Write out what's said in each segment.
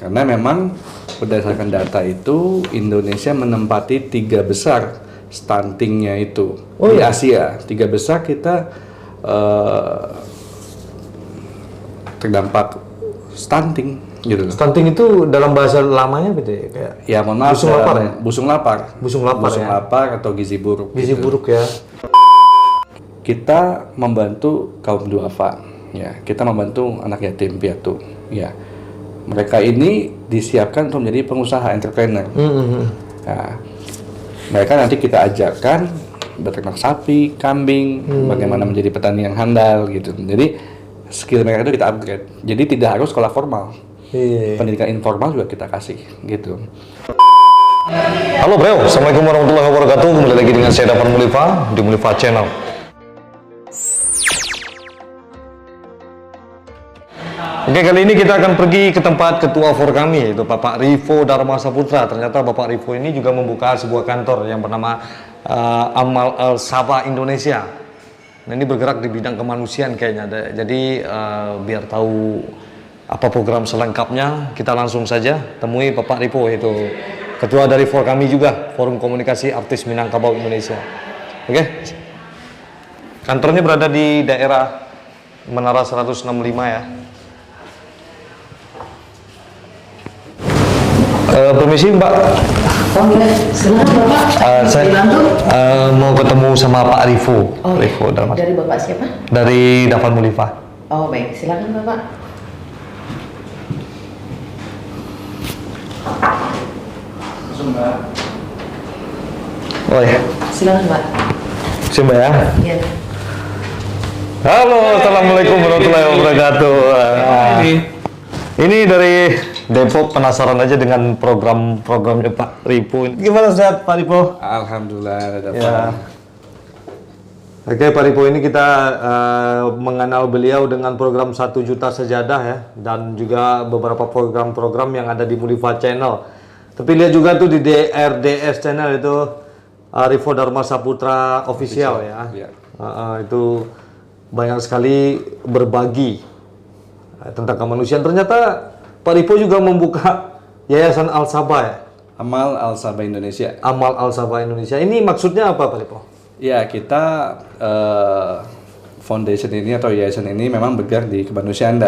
Karena memang berdasarkan data itu Indonesia menempati 3 besar stuntingnya itu di Asia. 3 besar kita terdampak stunting gitu. Stunting itu dalam bahasa lamanya gitu ya, kayak ya mohon maaf, busung lapar ya? Busung lapar atau gizi buruk. Gizi buruk ya. Kita membantu kaum duafa, ya. Kita membantu anak yatim piatu, ya. Mereka ini disiapkan untuk menjadi pengusaha entrepreneur. Nah, mereka nanti kita ajarkan beternak sapi, kambing, bagaimana menjadi petani yang handal gitu. Jadi skill mereka itu kita upgrade. Jadi tidak harus sekolah formal. Pendidikan informal juga kita kasih gitu. Halo bro, assalamualaikum warahmatullahi wabarakatuh. Kembali lagi dengan saya Dafan Mulifa di Mulifa Channel. Oke, kali ini kita akan pergi ke tempat ketua for kami, yaitu Bapak Rivo Dharma Saputra. Ternyata Bapak Rivo ini juga membuka sebuah kantor yang bernama Amal Al Sabah Indonesia. Nah, ini bergerak di bidang kemanusiaan kayaknya. Jadi biar tahu apa program selengkapnya, kita langsung saja temui Bapak Rivo, yaitu ketua dari for kami juga, Forum Komunikasi Artis Minangkabau Indonesia. Oke, kantornya berada di daerah Menara 165 ya. Permisi Mbak. Silakan Bapak. Saya mau ketemu sama Pak Rivo. Oh, Rivo Dharma. dari Bapak siapa? Dari Dafan Mulifa. Oh baik, silakan Bapak. Oh ya. Silakan Pak. Mbak ya. Iya. Halo, assalamualaikum warahmatullahi wabarakatuh. Ini dari Depok, penasaran aja dengan program-programnya Pak Rivo. Gimana sehat Pak Rivo? Alhamdulillah ada Ya. Oke Pak Rivo, ini kita mengenal beliau dengan program 1 juta sejadah ya, dan juga beberapa program-program yang ada di Mulifa Channel. Tapi lihat juga tuh di DRDS Channel itu Rivo Dharma Saputra Official ya. Itu banyak sekali berbagi tentang kemanusiaan. Ternyata Pak Rivo juga membuka Yayasan Al Sabah ya? Amal Al Sabah Indonesia. Amal Al Sabah Indonesia. Ini maksudnya apa Pak Rivo? Ya, kita foundation ini atau yayasan ini memang bergerak di kemanusiaan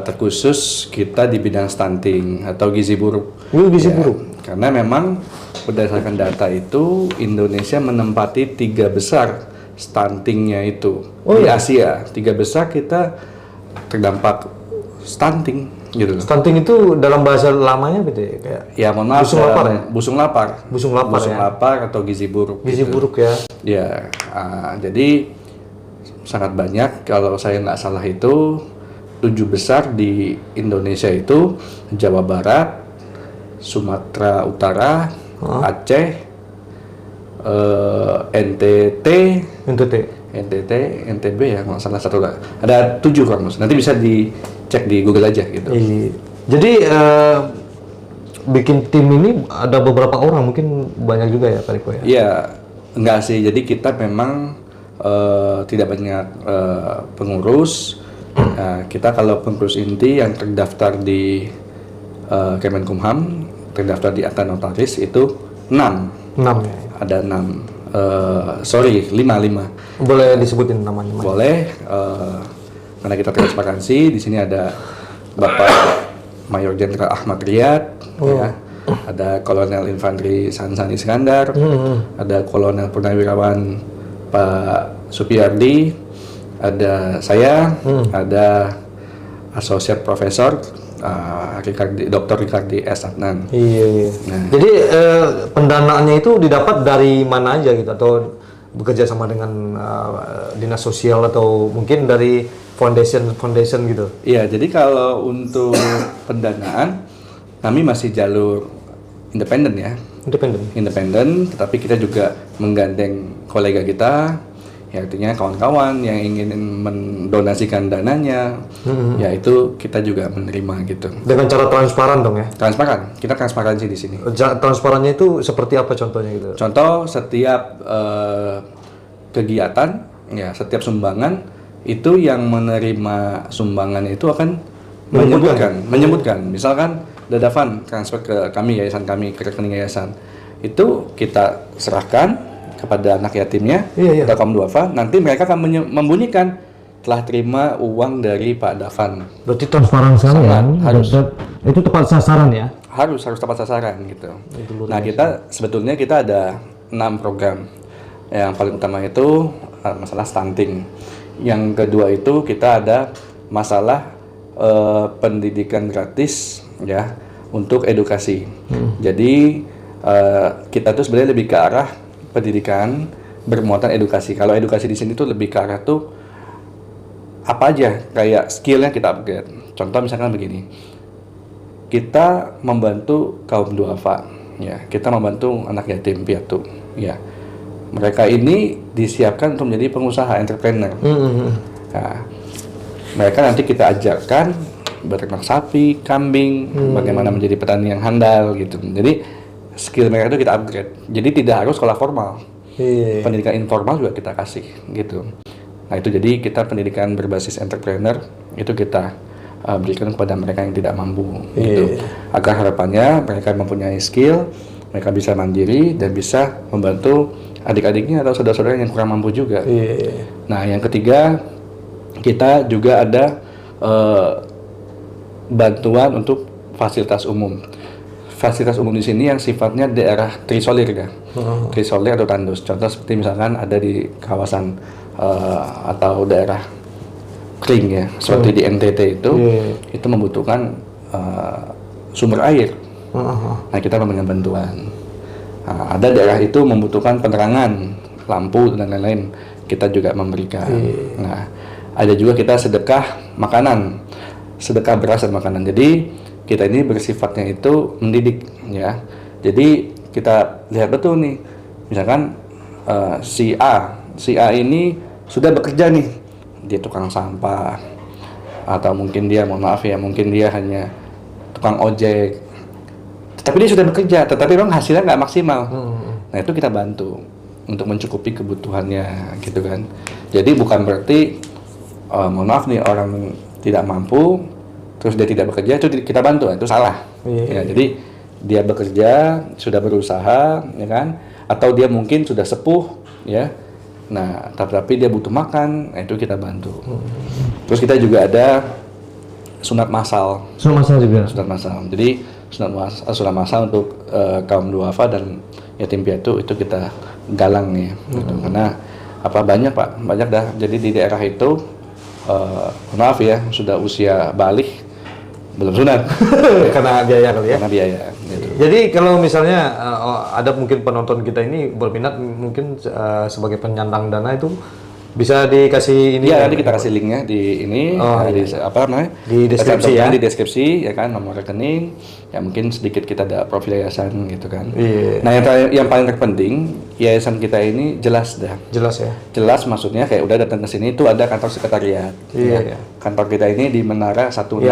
terkhusus kita di bidang stunting atau gizi buruk. Gizi buruk. Karena memang berdasarkan data itu Indonesia menempati 3 besar stuntingnya itu di Asia. 3 besar kita terdampak stunting gitu. Stunting itu dalam bahasa lamanya gitu ya, kayak ya mohon maaf, busung lapar ya? Busung lapar atau gizi buruk. Gizi buruk ya. Ya, jadi sangat banyak, kalau saya nggak salah itu 7 besar di Indonesia itu Jawa Barat, Sumatera Utara, Aceh, NTT, NTB ya kalau salah satu lah. Ada 7 kan Mas. Nanti bisa dicek di Google aja gitu. Jadi bikin tim ini ada beberapa orang, mungkin banyak juga ya Pak Rivo ya? Iya, enggak sih. Jadi kita memang tidak banyak pengurus. Kita kalau pengurus inti yang terdaftar di Kemenkumham, terdaftar di Akta Notaris itu 6. 6 ya? Ada 6. 5. Boleh disebutin namanya? Boleh. Karena kita transparansi, di sini ada Bapak Mayor Jenderal Ahmad Riyad, ya. Ada Kolonel Infanteri Sansan Iskandar, ada Kolonel Purnawirawan Pak Supiyardi, ada saya, ada Asosiat Profesor Dr. Ricardi S. Adnan. Iya. Nah. Jadi pendanaannya itu didapat dari mana aja gitu, atau bekerja sama dengan dinas sosial atau mungkin dari foundation gitu? Iya, jadi kalau untuk pendanaan kami masih jalur independen ya. Independen, tetapi kita juga menggandeng kolega kita, ya artinya kawan-kawan yang ingin mendonasikan dananya, ya itu kita juga menerima gitu. Dengan cara transparan dong ya? Transparan, kita transparansi di sini. Transparannya itu seperti apa contohnya gitu? Contoh, setiap kegiatan, ya setiap sumbangan itu yang menerima sumbangannya itu akan menyebutkan. Misalkan dana fund transfer ke kami, yayasan kami, ke rekening yayasan. Itu kita serahkan kepada anak yatimnya atau kaum duafa. Nanti mereka akan membunyikan telah terima uang dari Pak Dafan. Berarti transparan sekali ya. Harus. Itu tepat sasaran ya. Harus tepat sasaran gitu. Nah, kita sebetulnya ada 6 program. Yang paling utama itu masalah stunting. Yang kedua itu kita ada masalah pendidikan gratis ya untuk edukasi. Jadi kita tuh sebenarnya lebih ke arah pendidikan bermuatan edukasi. Kalau edukasi di sini tuh lebih ke arah tuh apa aja kayak skillnya kita upgrade. Contoh misalkan begini, kita membantu kaum duafa, ya, kita membantu anak yatim piatu, ya. Mereka ini disiapkan untuk menjadi pengusaha entrepreneur. Nah, mereka nanti kita ajarkan beternak sapi, kambing, bagaimana menjadi petani yang handal gitu. Jadi skill mereka itu kita upgrade. Jadi tidak harus sekolah formal. Pendidikan informal juga kita kasih gitu. Nah, itu jadi kita pendidikan berbasis entrepreneur itu kita berikan kepada mereka yang tidak mampu gitu. Agar harapannya mereka mempunyai skill, mereka bisa mandiri dan bisa membantu adik-adiknya atau saudara-saudara yang kurang mampu juga. Nah, yang ketiga kita juga ada bantuan untuk fasilitas umum. Fasilitas umum di sini yang sifatnya daerah terisolir ya. Terisolir atau tandus. Contoh seperti misalkan ada di kawasan atau daerah kering ya, seperti di NTT itu membutuhkan sumber air. Nah, kita memberikan bantuan. Nah, ada daerah itu membutuhkan penerangan, lampu dan lain-lain, kita juga memberikan. Nah, ada juga kita sedekah makanan, sedekah beras dan makanan. Jadi kita ini bersifatnya itu mendidik ya. Jadi kita lihat betul nih, misalkan si A ini sudah bekerja nih, dia tukang sampah atau mungkin dia mungkin dia hanya tukang ojek, tetapi dia sudah bekerja, tetapi memang hasilnya nggak maksimal. Nah, itu kita bantu untuk mencukupi kebutuhannya gitu kan. Jadi bukan berarti mohon maaf nih, orang tidak mampu terus dia tidak bekerja itu kita bantu, itu salah. Ya, jadi dia bekerja, sudah berusaha ya kan, atau dia mungkin sudah sepuh ya. Nah, tapi dia butuh makan, nah itu kita bantu. Terus kita juga ada sunat massal. Sunat massal juga. Sunat massal. Jadi sunat massal untuk kaum duafa dan yatim piatu itu kita galang ya. Gitu. Karena banyak dah. Jadi di daerah itu maaf ya, sudah usia balik belum sunat karena biaya kali ya. Karena biaya. Gitu. Jadi kalau misalnya ada mungkin penonton kita ini berminat mungkin sebagai penyandang dana itu bisa dikasih ini. Iya, nanti kita kasih linknya di ini, di deskripsi ya. Di deskripsi ya kan, nomor rekening, ya mungkin sedikit kita ada profil yayasan gitu kan. Nah, yang paling terpenting yayasan kita ini jelas dah. Jelas ya. Jelas maksudnya kayak udah datang ke sini itu ada kantor sekretariat. Ya. Kantor kita ini di Menara 165,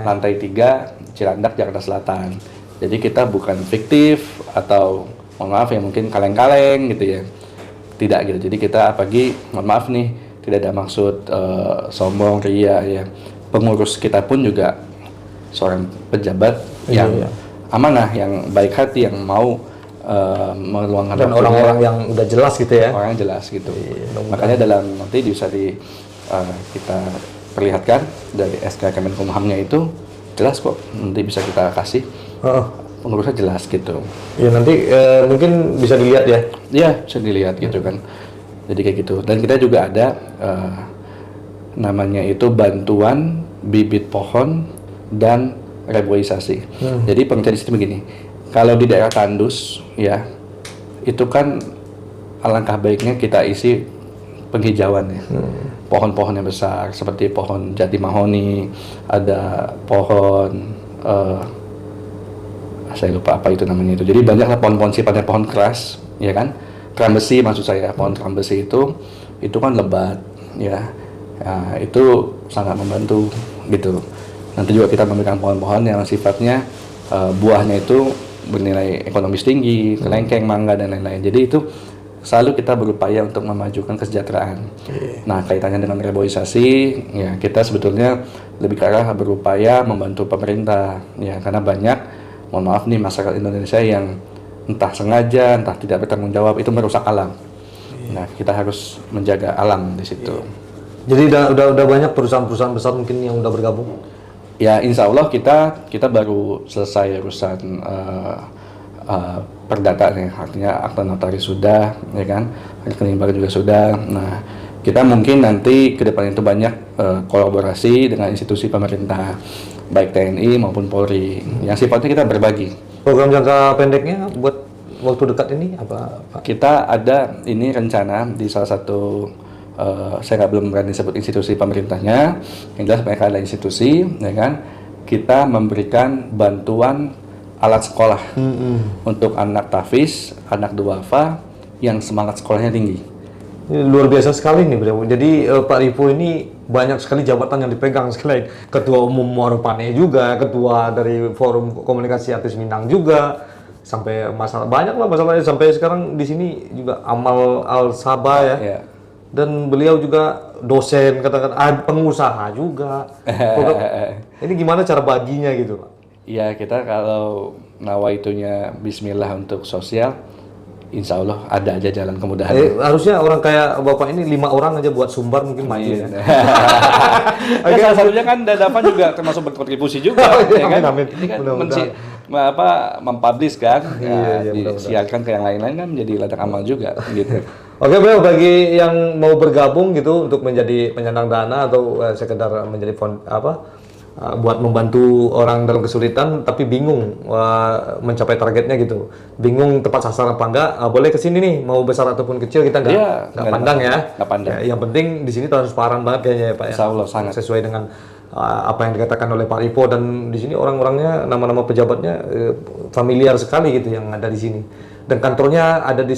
lantai 3, Cilandak, Jakarta Selatan. Jadi kita bukan fiktif atau mohon maaf ya mungkin kaleng-kaleng gitu ya. Tidak gitu. Jadi kita mohon maaf nih, tidak ada maksud sombong, ria ya. Pengurus kita pun juga seorang pejabat yang amanah, yang baik hati, yang mau meluangkan dan orang-orang yang udah jelas gitu ya. Orang yang jelas gitu. Makanya nanti bisa kita perlihatkan dari SK Kemenkumhamnya itu jelas kok, nanti bisa kita kasih. Pengurusnya jelas gitu. Ya nanti mungkin bisa dilihat ya. Iya, bisa dilihat gitu kan. Jadi kayak gitu. Dan kita juga ada namanya itu bantuan bibit pohon dan reboisasi. Jadi pengertian di situ begini. Kalau di daerah tandus ya, itu kan alangkah baiknya kita isi penghijauan ya. Pohon-pohon yang besar seperti pohon jati mahoni, ada pohon saya lupa apa itu namanya itu. Jadi banyaklah pohon-pohon sifatnya pohon keras, ya kan? Keram besi maksud saya. Pohon keram besi itu kan lebat, ya. Nah, itu sangat membantu gitu. Nanti juga kita memberikan pohon-pohon yang sifatnya buahnya itu bernilai ekonomis tinggi, kelengkeng, mangga dan lain-lain. Jadi itu selalu kita berupaya untuk memajukan kesejahteraan. Nah, kaitannya dengan reboisasi, ya kita sebetulnya lebih ke arah berupaya membantu pemerintah, ya karena banyak, mohon maaf nih, masyarakat Indonesia yang entah sengaja, entah tidak bertanggung jawab itu merusak alam. Nah, kita harus menjaga alam di situ. Jadi udah banyak perusahaan-perusahaan besar mungkin yang udah bergabung. Ya, insya Allah kita baru selesai urusan perdata nih, artinya akta notaris sudah, ya kan, rekening bank juga sudah. Nah, kita mungkin nanti ke depan itu banyak kolaborasi dengan institusi pemerintah, baik TNI maupun Polri, yang sifatnya kita berbagi. Program jangka pendeknya buat waktu dekat ini apa, Pak? Kita ada ini rencana di salah satu, saya belum berani sebut institusi pemerintahnya, yang jelas mereka adalah institusi, ya kan, kita memberikan bantuan alat sekolah untuk anak tafiz, anak duafa yang semangat sekolahnya tinggi. Ini luar biasa sekali nih, beliau. Jadi Pak Rifo ini banyak sekali jabatan yang dipegang, selain ketua umum Muarupane juga, ketua dari Forum Komunikasi Artis Minang juga, sampai masalah banyak lah masalahnya, sampai sekarang di sini juga Amal Al Sabah ya. Ya. Dan beliau juga dosen, katakan pengusaha juga. Ini gimana cara baginya gitu, Pak? Ya, kita kalau nawaitunya bismillah untuk sosial, insya Allah ada aja jalan kemudahan. Harusnya orang kayak Bapak ini 5 orang aja buat sumbar mungkin maju ya. Oke, salah satunya kan Dadapan juga termasuk berkontribusi juga, ya kan? Amin. Ini kan Mudah-mudahan. mempublish kan, Iya, disiarkan ke yang lain-lain kan menjadi ladang amal juga, gitu. Oke, bro, bagi yang mau bergabung gitu untuk menjadi penyandang dana atau sekedar menjadi buat membantu orang dalam kesulitan tapi bingung mencapai targetnya gitu, bingung tepat sasaran apa enggak, boleh kesini nih, mau besar ataupun kecil kita nggak pandang ya. Nggak pandang. Ya, yang penting di sini transparan banget kayaknya ya, Pak ya. Insya Allah sangat Sesuai dengan apa yang dikatakan oleh Pak Rifo, dan di sini orang-orangnya, nama-nama pejabatnya familiar sekali gitu yang ada di sini. Dan kantornya ada di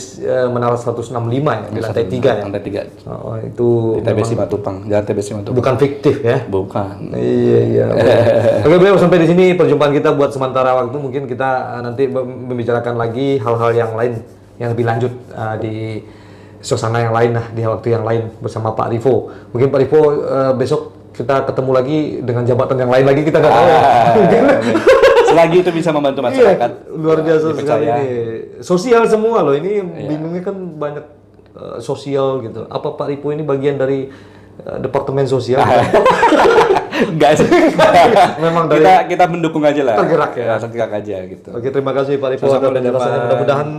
Menara 165 ya, di lantai 3 ya. Lantai 3. Oh, itu Di TBC Matupang, jalan TBC Matupang. bukan fiktif ya. Bukan. Iya. Oke, beliau, sampai di sini perjumpaan kita buat sementara waktu. Mungkin kita nanti membicarakan lagi hal-hal yang lain yang lebih lanjut di suasana yang lain lah, di waktu yang lain bersama Pak Rifo. Mungkin Pak Rifo besok kita ketemu lagi dengan jabatan yang lain lagi, kita nggak tahu. Selagi itu bisa membantu masyarakat. Iya, luar biasa sekali dipercaya. ini. Sosial semua loh. Ini bingungnya kan banyak sosial gitu. Apa Pak Rifo ini bagian dari departemen sosial? Enggak sih. Memang dari kita mendukung aja lah. tergerak ya. Tergerak aja gitu. Oke, terima kasih Pak Rifo Sama-sama, atas penjelasannya. Pak. Mudah-mudahan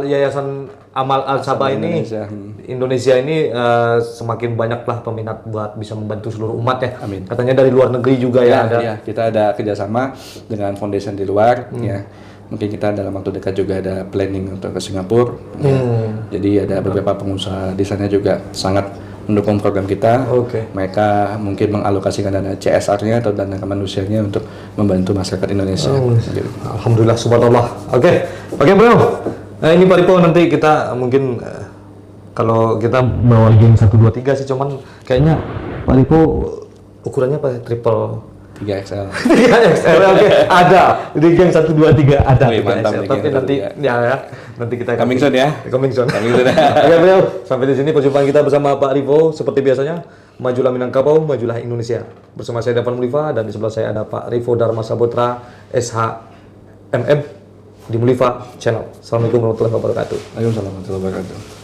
Yayasan Amal Al Sabah ini Indonesia ini semakin banyaklah peminat buat bisa membantu seluruh umat ya. Amin. Katanya dari luar negeri juga ya, ada. Ya, kita ada kerjasama dengan foundation di luar, ya. Mungkin kita dalam waktu dekat juga ada planning untuk ke Singapura. Ya. Jadi ada beberapa pengusaha di sana juga sangat mendukung program kita. Oke. Mereka mungkin mengalokasikan dana CSR-nya atau dana kemanusiaannya untuk membantu masyarakat Indonesia. Gitu. Alhamdulillah, subhanallah. Oke, bro. Nah, ini Pak Rifo, nanti kita mungkin kalau kita bawa geng 1, 2, 3 sih, cuman kayaknya Pak Rifo ukurannya apa? Triple 3XL. 3XL, oke. Ada di geng 1, 2, 3 ada. Wih, mantap 3XL. nih, Tapi geng nanti 1, 2, 3. ya, nanti kita Coming soon ya. Coming soon. Coming soon. Oke, bro. Sampai di sini perjumpaan kita bersama Pak Rifo. Seperti biasanya, majulah Minangkabau, majulah Indonesia. Bersama saya Davan Mulifa, dan di sebelah saya ada Pak Rifo Dharma Saputra, SHMM di Mulifa Channel. Assalamualaikum warahmatullahi wabarakatuh. Waalaikumsalam warahmatullahi wabarakatuh.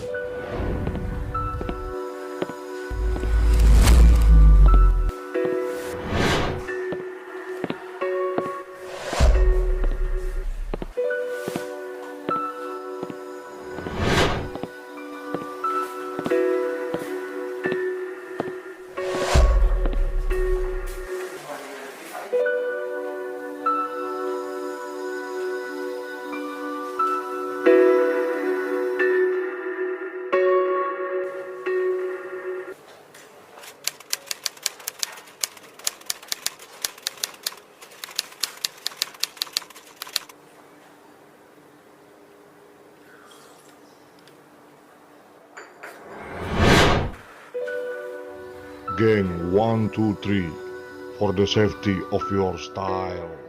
Gang 1, 2, 3 for the safety of your style.